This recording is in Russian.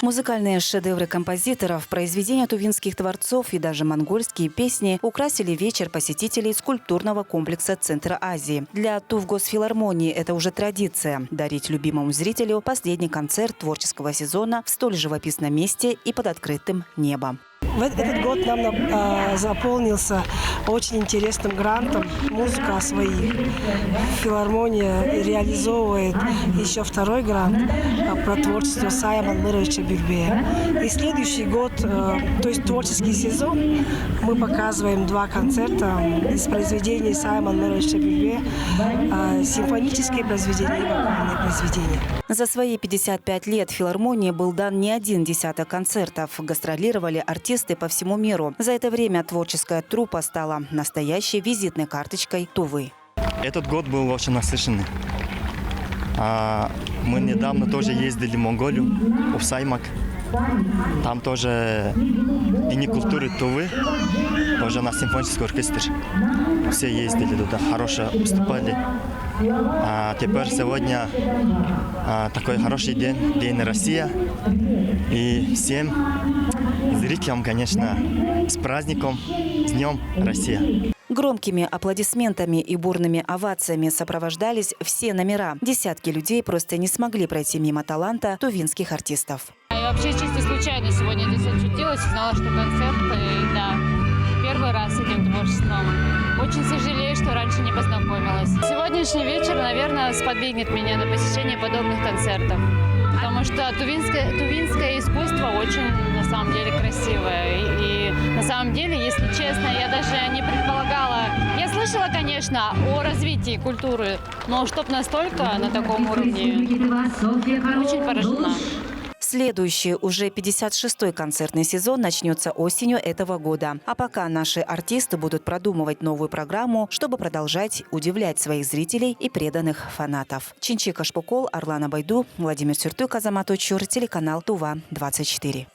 Музыкальные шедевры композиторов, произведения тувинских творцов и даже монгольские песни украсили вечер посетителей скульптурного комплекса Центра Азии. Для Тувгосфилармонии это уже традиция – дарить любимому зрителю последний концерт творческого сезона в столь живописном месте и под открытым небом. Этот год нам заполнился очень интересным грантом «Музыка о своих». Филармония реализовывает еще второй грант про творчество Саима Мыровича Бюльбея. И следующий год, то есть творческий сезон, мы показываем 2 концерта из произведений Саима Мыровича Бюльбея, симфонические произведения и вокальные произведения. За свои 55 лет филармонии был дан не один десяток концертов. Гастролировали артисты по всему миру. За это время творческая труппа стала настоящей визитной карточкой Тувы. Этот год был очень насыщенный. Мы недавно тоже ездили в Монголию, в Саймак. Там тоже Дни культуры Тувы, тоже на симфонический оркестр. Все ездили туда, хорошо выступали. Теперь сегодня такой хороший день, День России. И всем зрителям, конечно, с праздником, с Днем России. Громкими аплодисментами и бурными овациями сопровождались все номера. Десятки людей просто не смогли пройти мимо таланта тувинских артистов. Я вообще чисто случайно сегодня здесь очутилась, узнала, что концерт, и да, первый раз с этим творчеством. Очень сожалею, что раньше не познакомилась. Сегодняшний вечер, наверное, сподвигнет меня на посещение подобных концертов. Потому что тувинское искусство очень, на самом деле, красивое. И на самом деле, если честно, я даже не предполагала. Я слышала, конечно, о развитии культуры, но чтоб настолько на таком уровне, очень поражена. Следующий, уже 56-й концертный сезон начнется осенью этого года. А пока наши артисты будут продумывать новую программу, чтобы продолжать удивлять своих зрителей и преданных фанатов. Чинчика Шпукол, Арлана Байду, Владимир Сюртук, Азамат Учур, телеканал Тува 24.